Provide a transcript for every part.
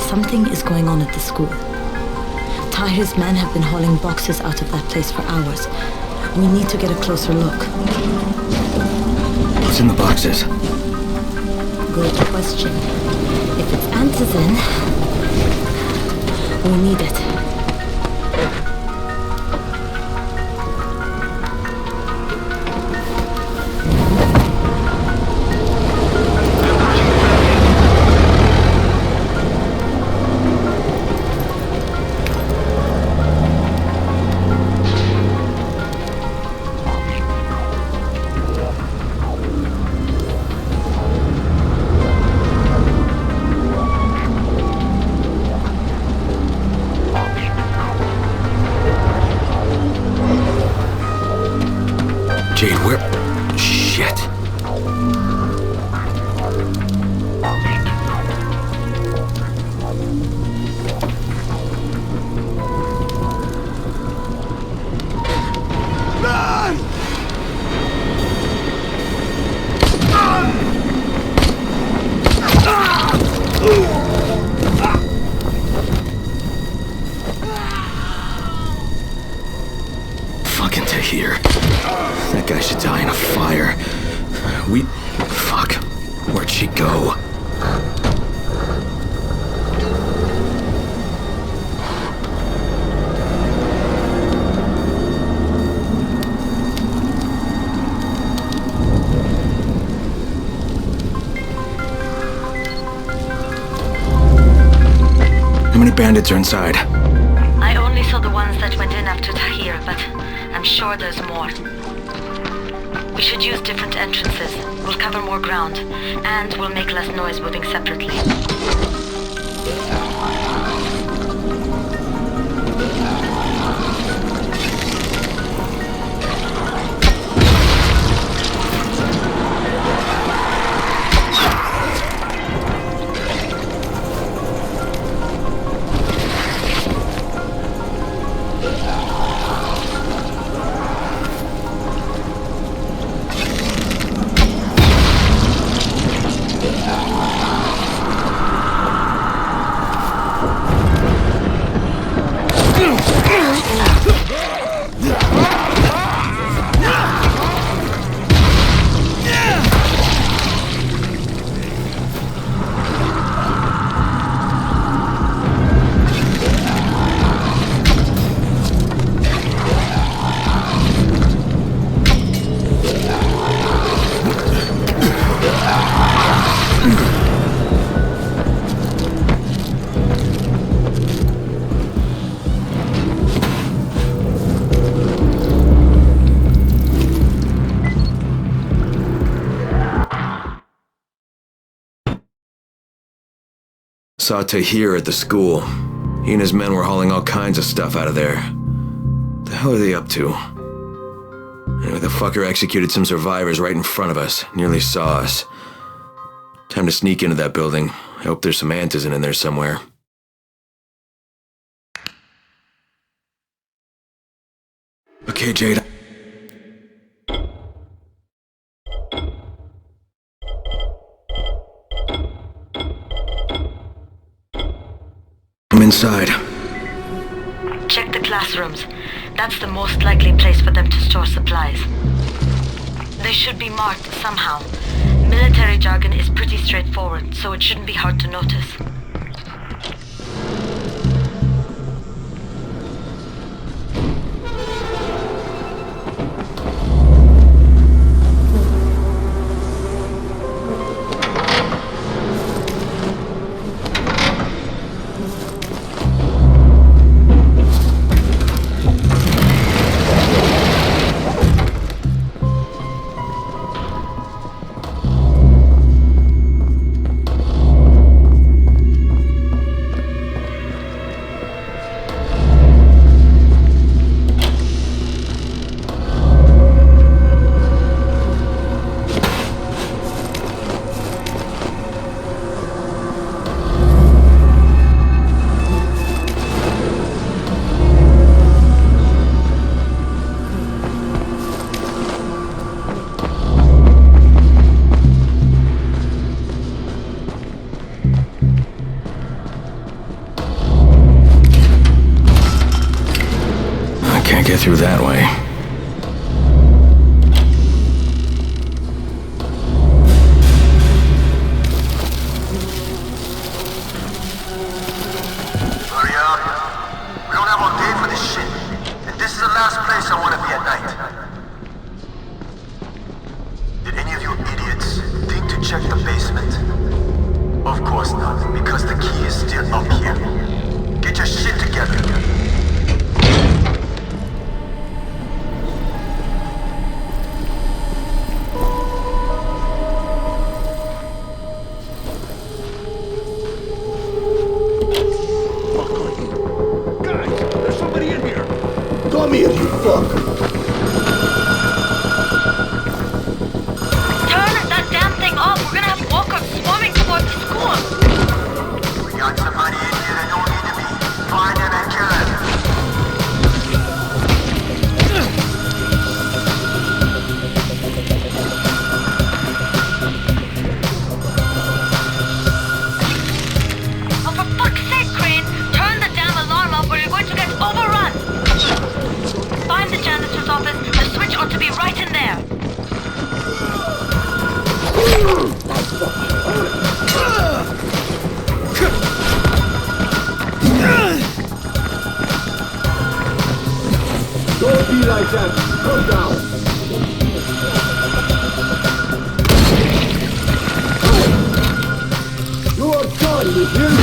Something is going on at the school. طاهر's men have been hauling boxes out of that place for hours. We need to get a closer look. What's in the boxes? Good question. If it's antizin, we need it. Jade, where? Shit. Fucking ﷺ. That guy should die in a fire. Fuck. Where'd she go? How many bandits are inside? I only saw the ones that went in after طاهر, but I'm sure there's more. We should use different entrances. We'll cover more ground, and we'll make less noise moving separately. Saw طاهر at the school. He and his men were hauling all kinds of stuff out of there. The hell are they up to? Anyway, the fucker executed some survivors right in front of us. Nearly saw us. Time to sneak into that building. I hope there's some antizin in there somewhere. Okay, Jade. I'm inside. Check the classrooms. That's the most likely place for them to store supplies. They should be marked somehow. Military jargon is pretty straightforward, so it shouldn't be hard to notice. get through that way. Hurry up. We don't have all day for this shit. And this is the last place I want to be at night. Did any of you idiots think to check the basement? Of course not, because the key is still up here. Get your shit together. Come here, you fuck! Turn that damn thing off. We're gonna have walkers swarming towards the school. We got somebody in here that don't need to be. Find them and kill them. Oh, for fuck's sake, Crane! Turn the damn alarm off or you're going to get overrun! Find the janitor's office. The switch ought to be right in there. Don't be like that! Come down! You are done, you hear me?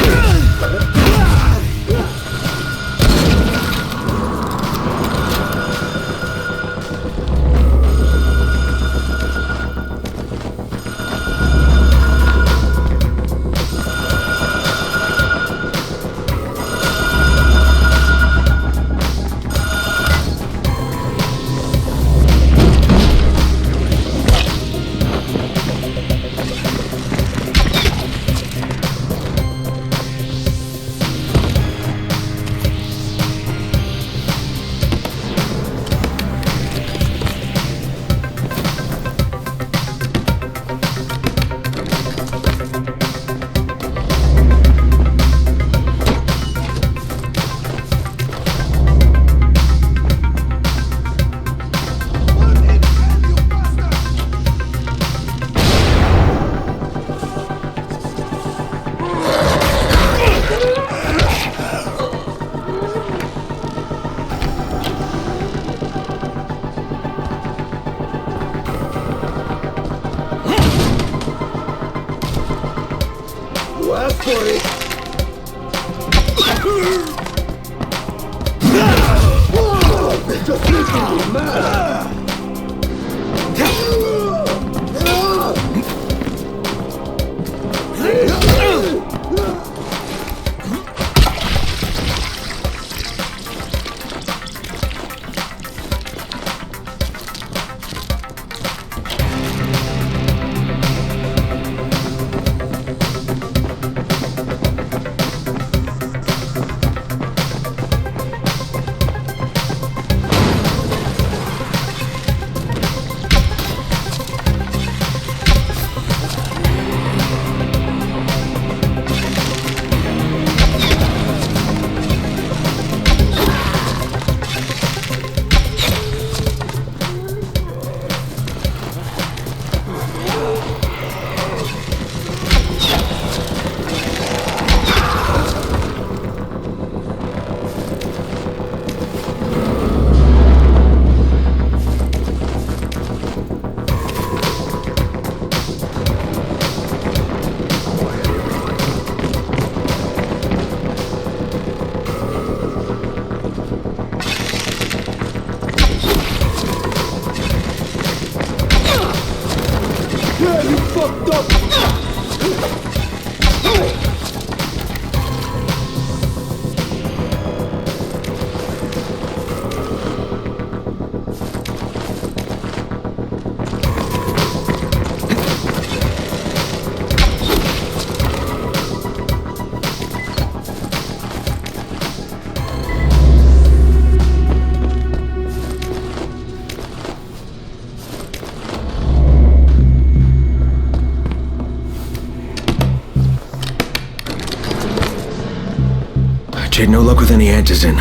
Jade, no luck with any antizin.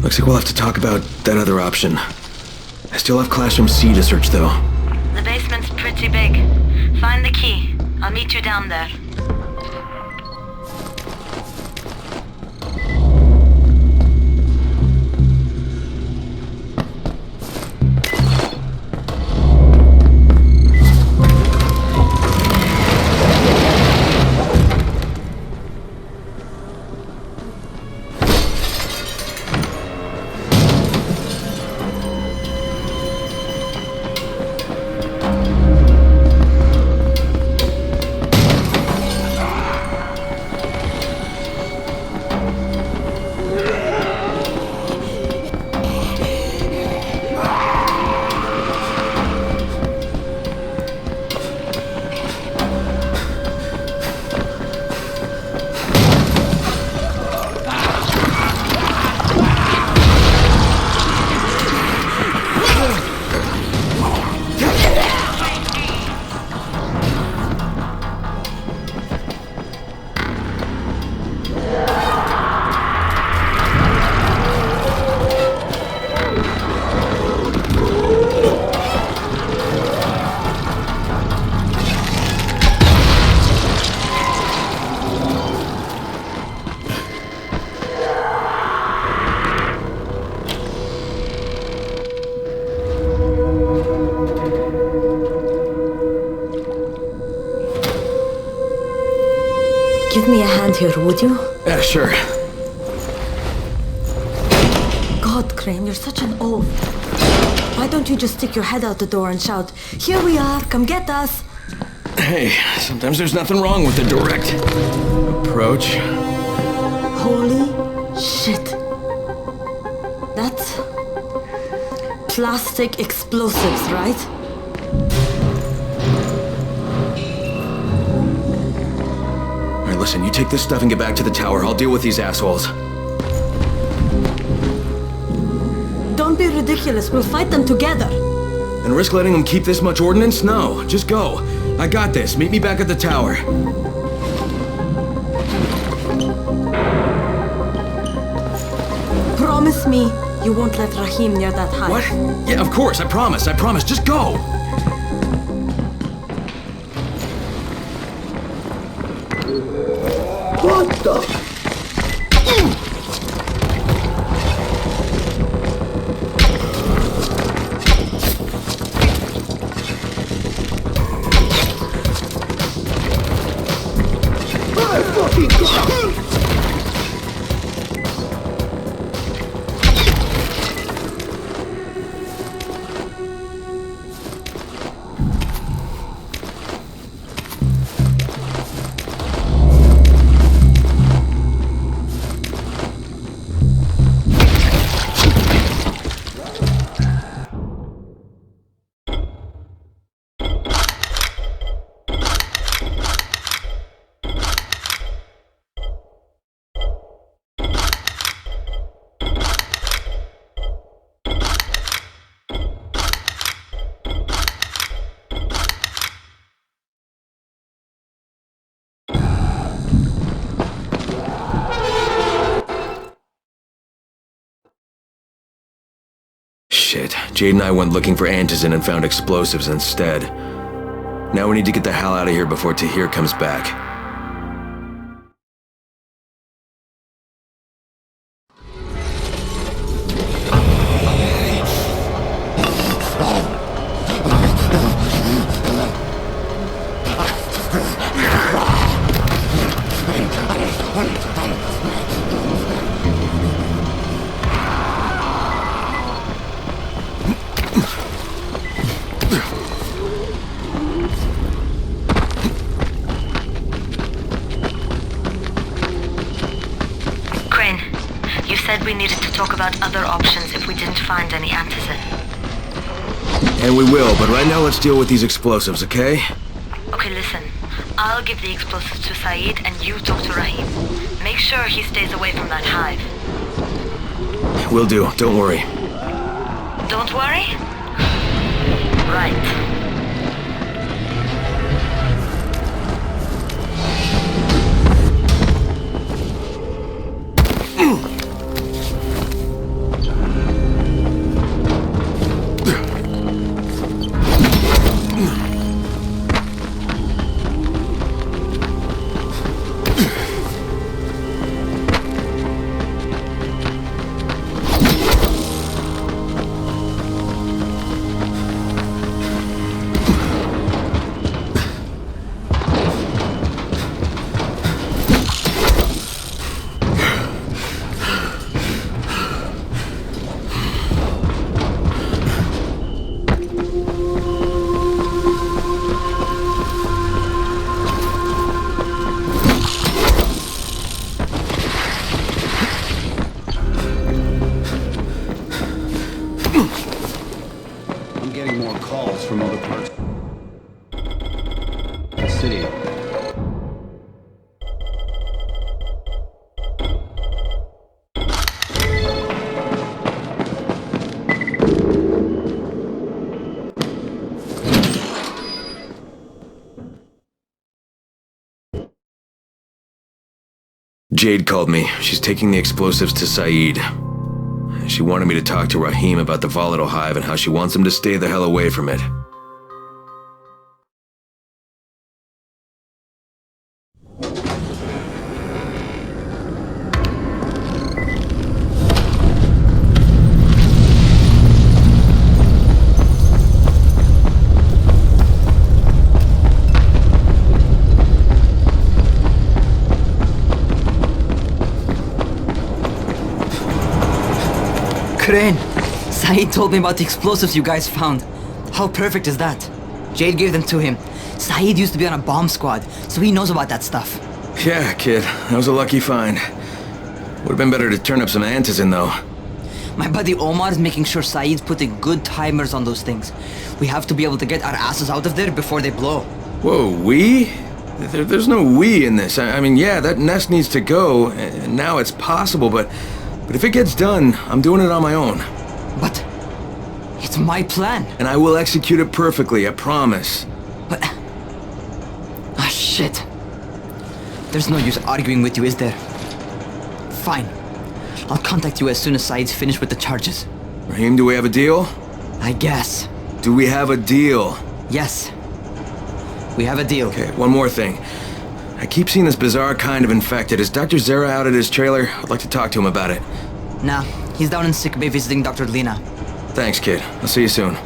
Looks like we'll have to talk about that other option. I still have Classroom C to search, though. The basement's pretty big. Find the key. I'll meet you down there. Give me a hand here, would you? Yeah, sure. God, Crane, you're such an oaf. Why don't you just stick your head out the door and shout, "Here we are, come get us"? Hey, sometimes there's nothing wrong with the direct approach. Holy shit. That's plastic explosives, right? Alright, listen, you take this stuff and get back to the tower. I'll deal with these assholes. Don't be ridiculous, we'll fight them together. And risk letting them keep this much ordnance? No, just go. I got this. Meet me back at the tower. Promise me you won't let Rahim near that hive. What? Yeah, of course, I promise. Just go! What the? My fucking God! Shit, Jade and I went looking for antizin and found explosives instead. Now we need to get the hell out of here before Tahir comes back. We needed to talk about other options if we didn't find any antizin. And we will, but right now let's deal with these explosives, okay? Okay, listen. I'll give the explosives to Saeed and you talk to Rahim. Make sure he stays away from that hive. Will do, don't worry. Don't worry? Right. I'm getting more calls from other parts of the city. Jade called me. She's taking the explosives to Saeed. She wanted me to talk to Rahim about the volatile hive and how she wants him to stay the hell away from it. Crane! Saeed told me about the explosives you guys found. How perfect is that? Jade gave them to him. Saeed used to be on a bomb squad, so he knows about that stuff. Yeah, kid. That was a lucky find. Would have been better to turn up some antizin, though. My buddy Omar is making sure Saeed's putting good timers on those things. We have to be able to get our asses out of there before they blow. Whoa, we? There's no we in this. I mean, yeah, that nest needs to go, and now it's possible, but if it gets done, I'm doing it on my own. But it's my plan. And I will execute it perfectly, I promise. But... ah, shit. There's no use arguing with you, is there? Fine. I'll contact you as soon as Saeed's finished with the charges. Rahim, do we have a deal? I guess. Do we have a deal? Yes. We have a deal. Okay, one more thing. I keep seeing this bizarre kind of infected. Is Dr. Zera out at his trailer? I'd like to talk to him about it. Nah, he's down in sick bay visiting Dr. Lena. Thanks, kid. I'll see you soon.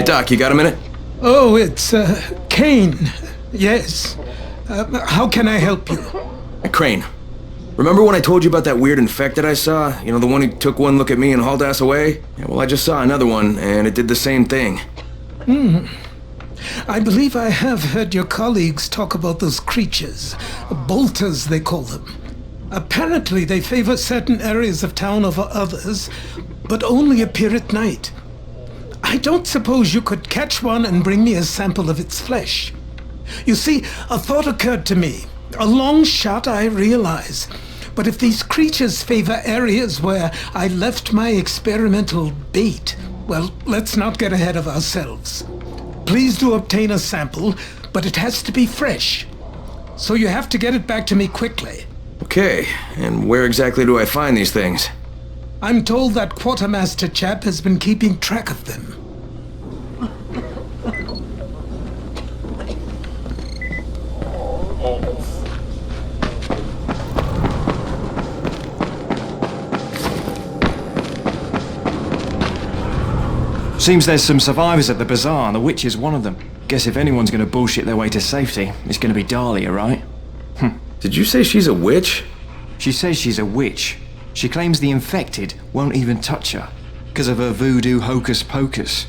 Doc, you got a minute? Oh, it's, Kane. Yes. How can I help you? Crane, remember when I told you about that weird infected I saw? You know, the one who took one look at me and hauled ass away? Yeah, well, I just saw another one, and it did the same thing. I believe I have heard your colleagues talk about those creatures. Bolters, they call them. Apparently, they favor certain areas of town over others, but only appear at night. I don't suppose you could catch one and bring me a sample of its flesh. You see, a thought occurred to me. A long shot, I realize. But if these creatures favor areas where I left my experimental bait, well, let's not get ahead of ourselves. Please do obtain a sample, but it has to be fresh. So you have to get it back to me quickly. Okay, and where exactly do I find these things? I'm told that quartermaster chap has been keeping track of them. Seems there's some survivors at the bazaar, and the witch is one of them. Guess if anyone's gonna bullshit their way to safety, it's gonna be Dahlia, right? Did you say she's a witch? She says she's a witch. She claims the infected won't even touch her, because of her voodoo hocus pocus.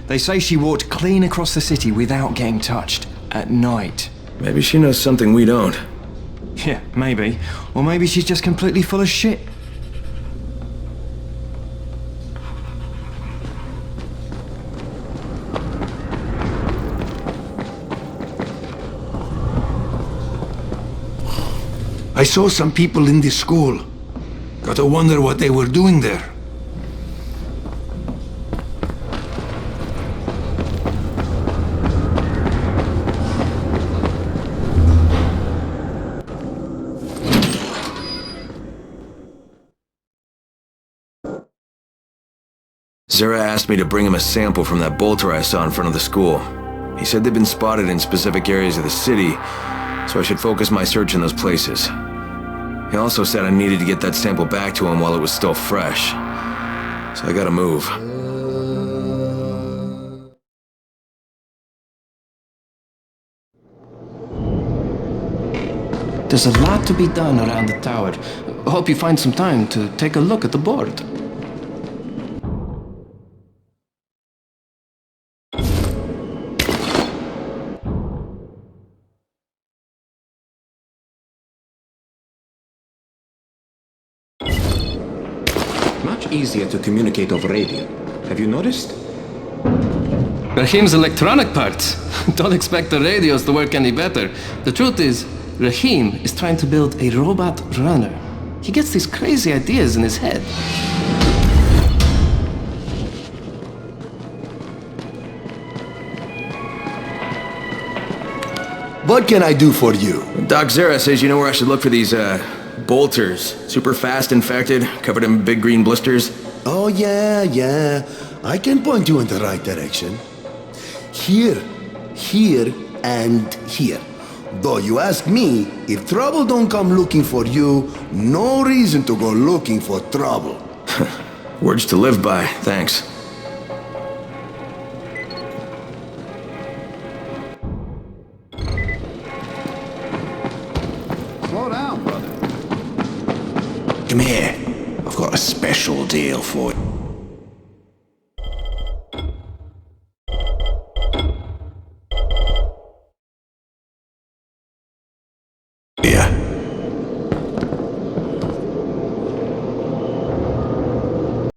They say she walked clean across the city without getting touched, at night. Maybe she knows something we don't. Yeah, maybe. Or maybe she's just completely full of shit. I saw some people in this school. Gotta wonder what they were doing there. Zera asked me to bring him a sample from that bolter I saw in front of the school. He said they've been spotted in specific areas of the city, so I should focus my search in those places. He also said I needed to get that sample back to him while it was still fresh. So I gotta move. There's a lot to be done around the tower. Hope you find some time to take a look at the board. Much easier to communicate over radio. Have you noticed? Rahim's electronic parts. Don't expect the radios to work any better. The truth is, Rahim is trying to build a robot runner. He gets these crazy ideas in his head. What can I do for you? Doc Zera says you know where I should look for these, bolters. Super fast infected, covered in big green blisters. Oh, yeah. I can point you in the right direction. Here, and here. Though you ask me, if trouble don't come looking for you, no reason to go looking for trouble. Words to live by, thanks. Slow down, brother. Come here. I've got a special deal for you. Yeah.